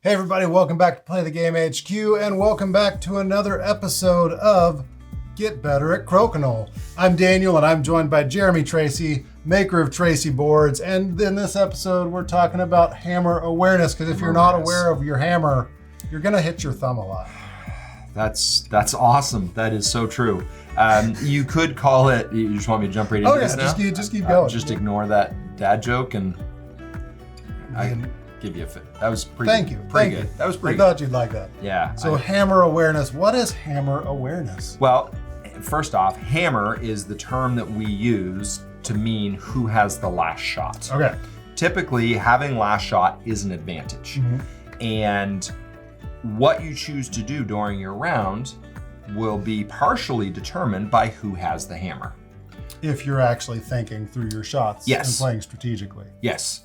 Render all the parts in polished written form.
Hey everybody, welcome back to Play the Game HQ, and welcome back to another episode of Get Better at Crokinole. I'm Daniel, and I'm joined by Jeremy Tracey, maker of Tracey Boards, and in this episode we're talking about hammer awareness, because if you're not aware of your hammer, you're going to hit your thumb a lot. That's awesome. That is so true. You could call it, you just want me to jump right into this now? Just keep going. Just ignore that dad joke and I can give you a fit. That was pretty Thank you. good. That was pretty I thought you'd like that. Yeah. So hammer awareness, what is hammer awareness? Well, first off, hammer is the term that we use to mean who has the last shot. Okay. Typically, having last shot is an advantage. Mm-hmm. And what you choose to do during your round will be partially determined by who has the hammer. If you're actually thinking through your shots and playing strategically. Yes.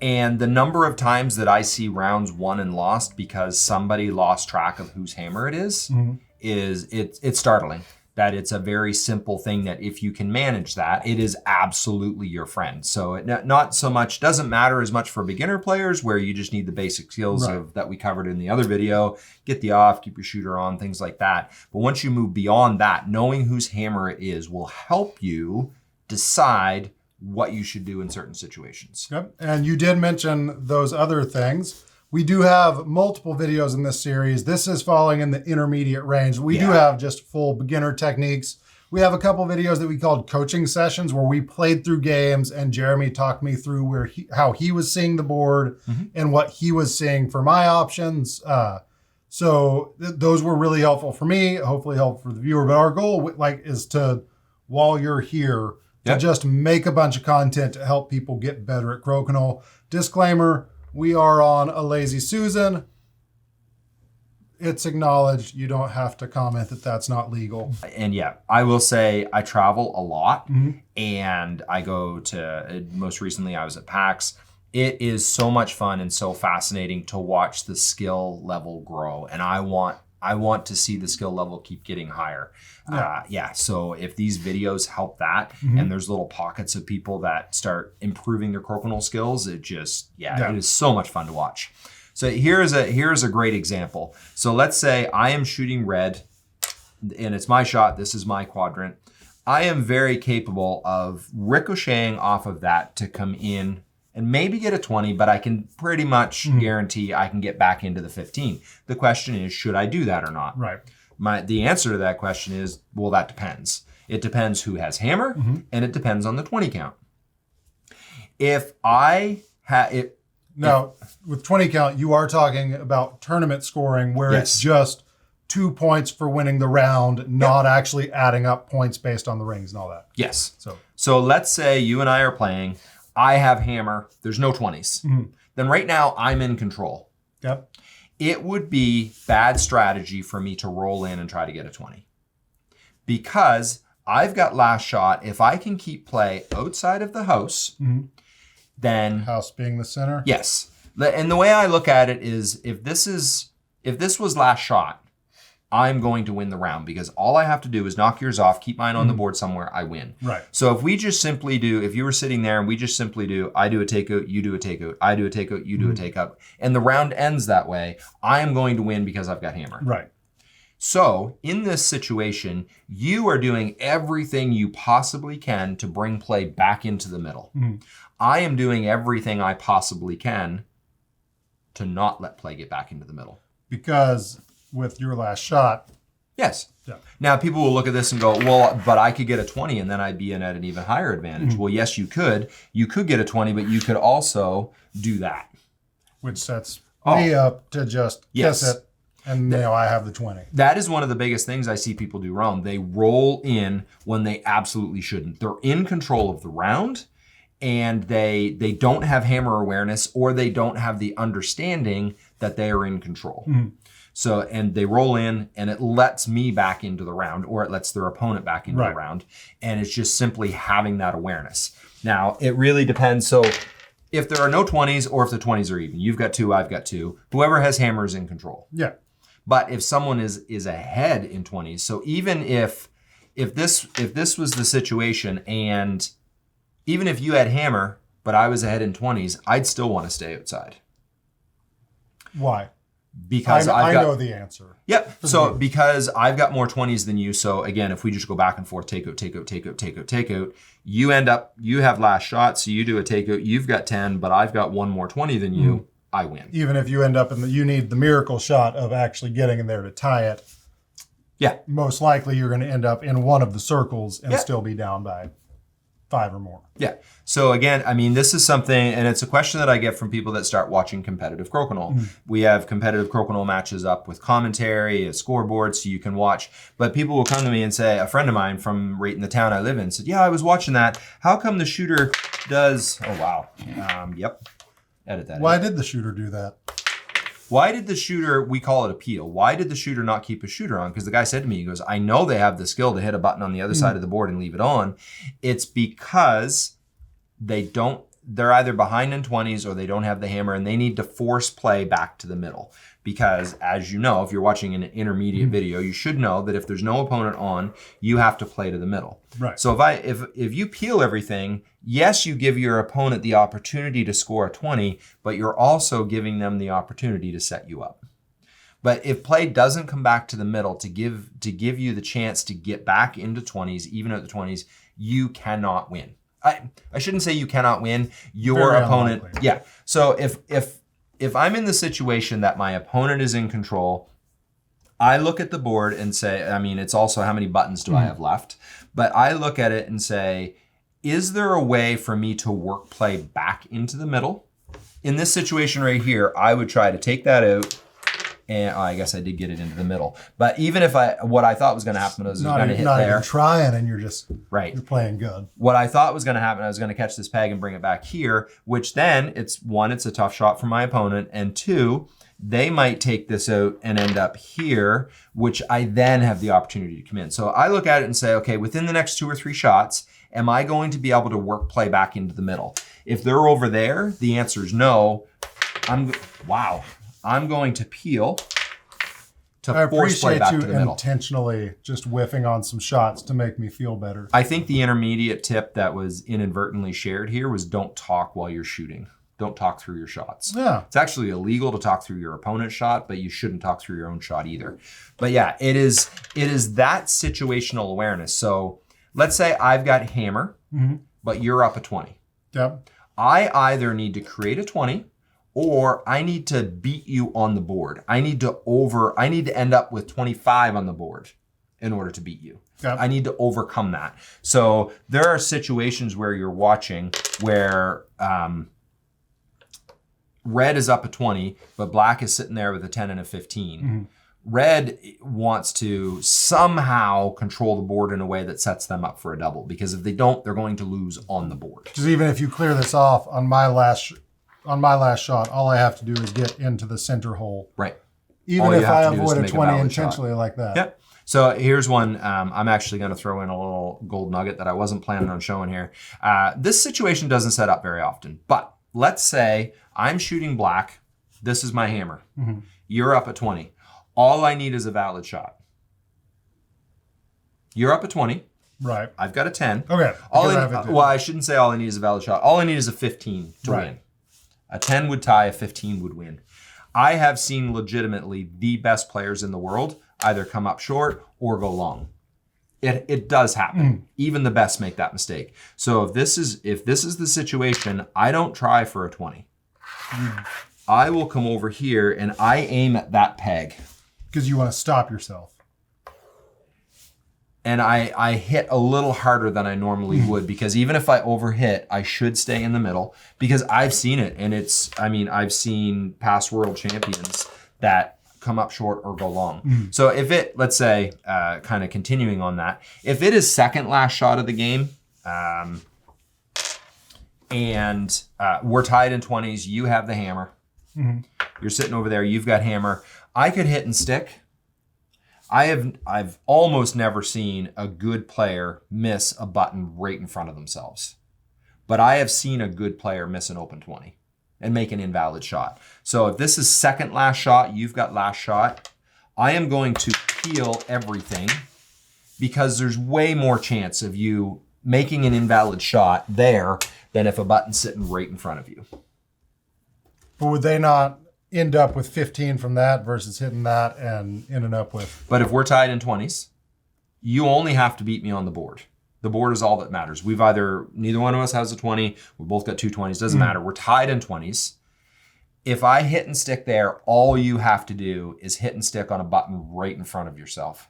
And the number of times that I see rounds won and lost because somebody lost track of whose hammer it is, it's startling. That it's a very simple thing that if you can manage that, it is absolutely your friend. So it not so much, doesn't matter as much for beginner players where you just need the basic skills of that we covered in the other video, get the off, keep your shooter on, things like that. But once you move beyond that, knowing whose hammer it is will help you decide what you should do in certain situations. Yep. And you did mention those other things. We do have multiple videos in this series. This is falling in the intermediate range. We do have just full beginner techniques. We have a couple videos that we called coaching sessions where we played through games and Jeremy talked me through how he was seeing the board and what he was seeing for my options. So those were really helpful for me, hopefully helpful for the viewer. But our goal is to, while you're here, to just make a bunch of content to help people get better at Crokinole. Disclaimer, we are on a lazy Susan. It's acknowledged. You don't have to comment that that's not legal. And yeah, I will say I travel a lot and I go to, most recently I was at PAX. It is so much fun and so fascinating to watch the skill level grow. And I want to see the skill level keep getting higher. So if these videos help that and there's little pockets of people that start improving their Crokinole skills, it is so much fun to watch. So here's a great example. So let's say I am shooting red and it's my shot. This is my quadrant. I am very capable of ricocheting off of that to come in and maybe get a 20, but I can pretty much guarantee I can get back into the 15. The question is, should I do that or not? Right. The answer to that question is, well, that depends. It depends who has hammer, and it depends on the 20 count. If I have it now with 20 count, you are talking about tournament scoring where it's just 2 points for winning the round, not actually adding up points based on the rings and all that. Yes. So let's say you and I are playing. I have hammer. There's no 20s. Then right now I'm in control. Yep. It would be bad strategy for me to roll in and try to get a 20. Because I've got last shot. If I can keep play outside of the house, then... House being the center? Yes. And the way I look at it is if this was last shot, I'm going to win the round because all I have to do is knock yours off, keep mine on the board somewhere, I win. Right. So if we just simply do, if you were sitting there and we just simply do, I do a takeout, you do a takeout, I do a takeout, you do a takeout, and the round ends that way, I am going to win because I've got hammer. Right. So in this situation, you are doing everything you possibly can to bring play back into the middle. I am doing everything I possibly can to not let play get back into the middle. Because with your last shot. Yes. Yeah. Now people will look at this and go, well, but I could get a 20 and then I'd be in at an even higher advantage. Well, yes, you could. You could get a 20, but you could also do that. Which sets me up to just kiss it and now I have the 20. That is one of the biggest things I see people do wrong. They roll in when they absolutely shouldn't. They're in control of the round and they don't have hammer awareness or they don't have the understanding that they are in control. So, and they roll in and it lets me back into the round or it lets their opponent back into the round. And it's just simply having that awareness. Now, it really depends. So if there are no 20s or if the 20s are even, you've got 2, I've got 2, whoever has hammer is in control. Yeah. But if someone is ahead in 20s, so even if this was the situation and even if you had hammer, but I was ahead in 20s, I'd still want to stay outside. Why? because I know the answer. Yep. So because I've got more 20s than you. So again, if we just go back and forth, take out, you end up, you have last shot. So you do a takeout. You've got 10, but I've got one more 20 than you. I win. Even if you end up you need the miracle shot of actually getting in there to tie it. Yeah. Most likely you're going to end up in one of the circles and still be down by 5 or more. Yeah. So again, I mean, this is something, and it's a question that I get from people that start watching competitive Crokinole. We have competitive Crokinole matches up with commentary, a scoreboard, so you can watch. But people will come to me and say, a friend of mine from right in the town I live in said, yeah, I was watching that. How come the shooter does, oh, wow. Yep. Edit that. Why did the shooter do that? Why did the shooter, we call it a peel, why did the shooter not keep a shooter on? Because the guy said to me, he goes, I know they have the skill to hit a button on the other side of the board and leave it on. It's because they're either behind in 20s or they don't have the hammer and they need to force play back to the middle. Because as you know, if you're watching an intermediate video, you should know that if there's no opponent on, you have to play to the middle. Right. So if you peel everything, yes, you give your opponent the opportunity to score a 20, but you're also giving them the opportunity to set you up. But if play doesn't come back to the middle to give you the chance to get back into 20s, even at the 20s, you cannot win. I shouldn't say you cannot win. Your Very opponent, unlikely. yeah. So if I'm in the situation that my opponent is in control, I look at the board and say, I mean, it's also how many buttons do I have left? But I look at it and say, is there a way for me to work play back into the middle? In this situation right here, I would try to take that out. And I guess I did get it into the middle. But even if what I thought was going to happen was going to hit not there. even trying, and you're just Right. You're playing good. What I thought was going to happen, I was going to catch this peg and bring it back here, which then it's a tough shot for my opponent, and 2, they might take this out and end up here, which I then have the opportunity to come in. So I look at it and say, okay, within the next 2 or 3 shots, am I going to be able to work play back into the middle? If they're over there, the answer is no. I'm going to peel to force play back to the middle. I appreciate you intentionally just whiffing on some shots to make me feel better. I think the intermediate tip that was inadvertently shared here was don't talk while you're shooting. Don't talk through your shots. Yeah. It's actually illegal to talk through your opponent's shot, but you shouldn't talk through your own shot either. But yeah, it is that situational awareness. So let's say I've got hammer, but you're up a 20. Yep. I either need to create a 20 or I need to beat you on the board. I need to end up with 25 on the board in order to beat you. Yep. I need to overcome that. So there are situations where you're watching where red is up a 20, but black is sitting there with a 10 and a 15. Red wants to somehow control the board in a way that sets them up for a double, because if they don't, they're going to lose on the board. Because even if you clear this off on my last shot, all I have to do is get into the center hole. Right. Even if I avoid a 20 intentionally like that. Yep. So here's one. I'm actually going to throw in a little gold nugget that I wasn't planning on showing here. This situation doesn't set up very often, but let's say I'm shooting black. This is my hammer. You're up at 20. All I need is a valid shot. You're up at 20. Right. I've got a 10. Okay. I shouldn't say all I need is a valid shot. All I need is a 15 to win. A 10 would tie, a 15 would win. I have seen legitimately the best players in the world either come up short or go long. It does happen. Even the best make that mistake. So if this is the situation, I don't try for a 20. I will come over here and I aim at that peg. Because you want to stop yourself. And I hit a little harder than I normally would, because even if I overhit, I should stay in the middle, because I've seen it. And I've seen past world champions that come up short or go long. So if it, let's say, kind of continuing on that, if it is second last shot of the game, and we're tied in 20s, you have the hammer. You're sitting over there, you've got hammer. I could hit and stick. I've almost never seen a good player miss a button right in front of themselves. But I have seen a good player miss an open 20 and make an invalid shot. So if this is second last shot, you've got last shot, I am going to peel everything, because there's way more chance of you making an invalid shot there than if a button's sitting right in front of you. But would they not end up with 15 from that versus hitting that and ending up with. But if we're tied in 20s, you only have to beat me on the board. The board is all that matters. Neither one of us has a 20. We both got two 20s. Doesn't matter. We're tied in 20s. If I hit and stick there, all you have to do is hit and stick on a button right in front of yourself.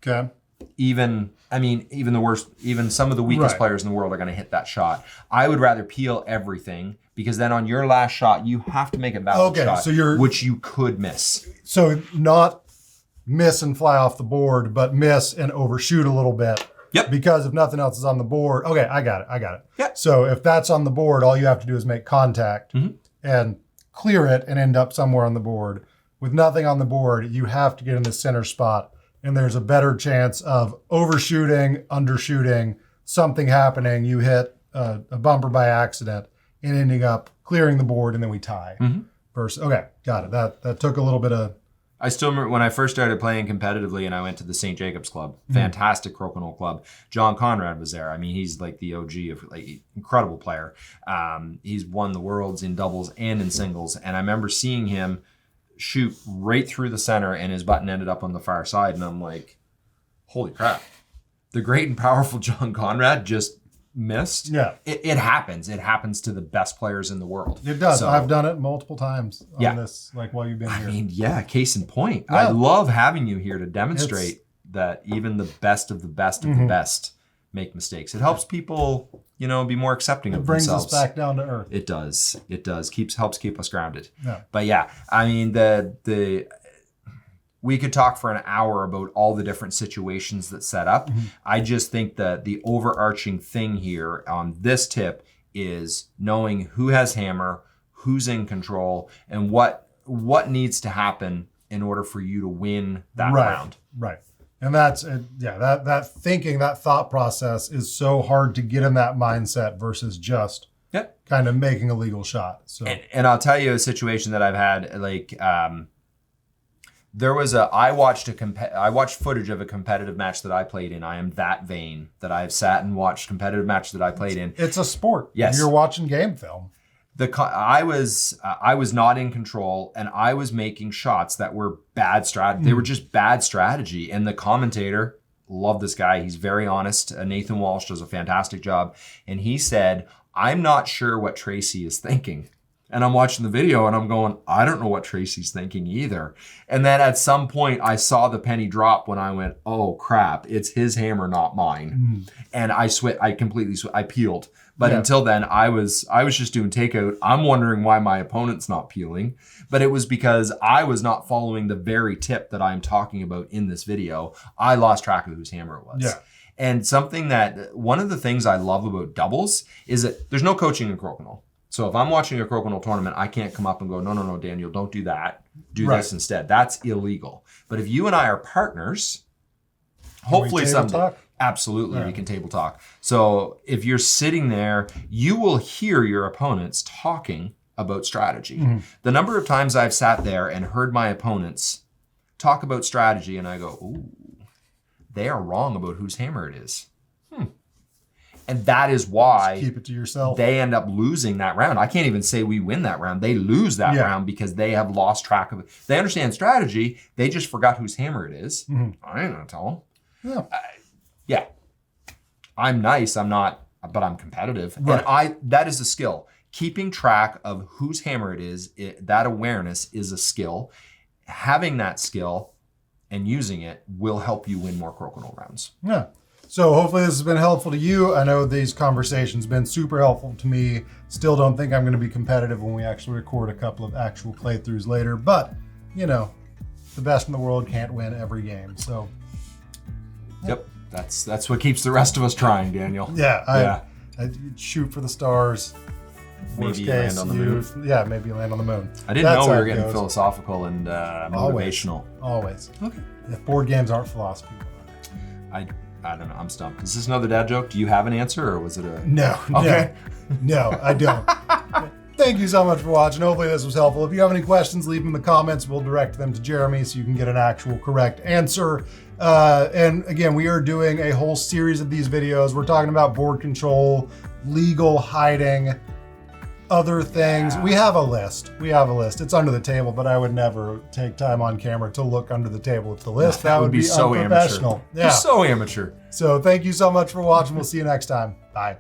Okay. Even the worst, even some of the weakest players in the world are going to hit that shot. I would rather peel everything, because then on your last shot, you have to make a valid shot, which you could miss. So not miss and fly off the board, but miss and overshoot a little bit. Yep. Because if nothing else is on the board, okay, I got it. Yep. So if that's on the board, all you have to do is make contact and clear it and end up somewhere on the board. With nothing on the board, you have to get in the center spot. And there's a better chance of overshooting, undershooting, something happening. You hit a bumper by accident and ending up clearing the board, and then we tie. Okay, got it. That took a little bit of... I still remember when I first started playing competitively and I went to the St. Jacobs Club, fantastic Crokinole club. John Conrad was there. I mean, he's like the OG of incredible player. He's won the worlds in doubles and in singles. And I remember seeing him shoot right through the center and his button ended up on the far side. And I'm like, holy crap. The great and powerful John Conrad just missed. Yeah. It happens. It happens to the best players in the world. It does. So, I've done it multiple times on this, while you've been here. I mean, case in point. Yeah. I love having you here to demonstrate that even the best of the best of the best make mistakes. It helps people, be more accepting of themselves. It brings us back down to earth. It does. It does. Helps keep us grounded. Yeah. But yeah, I mean, we could talk for an hour about all the different situations that set up. I just think that the overarching thing here on this tip is knowing who has hammer, who's in control, and what needs to happen in order for you to win that round. Right. And that's, that thinking, that thought process is so hard to get in that mindset versus just kind of making a legal shot. So, and I'll tell you a situation that I've had, I watched footage of a competitive match that I played in. I am that vain that I've sat and watched competitive match that I played in. It's a sport. Yes. You're watching game film. I was not in control, and I was making shots that were bad strategy. They were just bad strategy. And the commentator, love this guy. He's very honest. Nathan Walsh does a fantastic job. And he said, I'm not sure what Tracey is thinking. And I'm watching the video and I'm going, I don't know what Tracey's thinking either. And then at some point I saw the penny drop when I went, oh crap, it's his hammer, not mine. And I peeled. But until then I was just doing takeout. I'm wondering why my opponent's not peeling. But it was because I was not following the very tip that I'm talking about in this video. I lost track of whose hammer it was. Yeah. And one of the things I love about doubles is that there's no coaching in Crokinole. So if I'm watching a Crokinole tournament, I can't come up and go, no, Daniel, don't do that. Do this instead. That's illegal. But if you and I are partners, hopefully someday, absolutely, we can table talk. So if you're sitting there, you will hear your opponents talking about strategy. The number of times I've sat there and heard my opponents talk about strategy and I go, ooh, they are wrong about whose hammer it is. And that is why just keep it to yourself. They end up losing that round. I can't even say we win that round. They lose that round because they have lost track of it. They understand strategy. They just forgot whose hammer it is. I ain't going to tell them. I'm nice. I'm not, but I'm competitive. Right. And that is a skill. Keeping track of whose hammer it is, that awareness is a skill. Having that skill and using it will help you win more Crokinole rounds. Yeah. So hopefully this has been helpful to you. I know these conversations have been super helpful to me. Still don't think I'm going to be competitive when we actually record a couple of actual playthroughs later. But, the best in the world can't win every game. So, yep, that's what keeps the rest of us trying, Daniel. I shoot for the stars. Maybe land on the moon. Yeah, maybe land on the moon. I didn't know we were getting philosophical and motivational. Always. Okay. If board games aren't philosophy. I don't know. I'm stumped. Is this another dad joke? Do you have an answer, or was it a... No. Okay. No, I don't. Thank you so much for watching. Hopefully this was helpful. If you have any questions, leave them in the comments. We'll direct them to Jeremy so you can get an actual correct answer. And again, we are doing a whole series of these videos. We're talking about board control, legal hiding, other things. Yeah. We have a list. It's under the table, but I would never take time on camera to look under the table at the list. That would be so unprofessional. amateur. You're so amateur. So thank you so much for watching. We'll see you next time. Bye.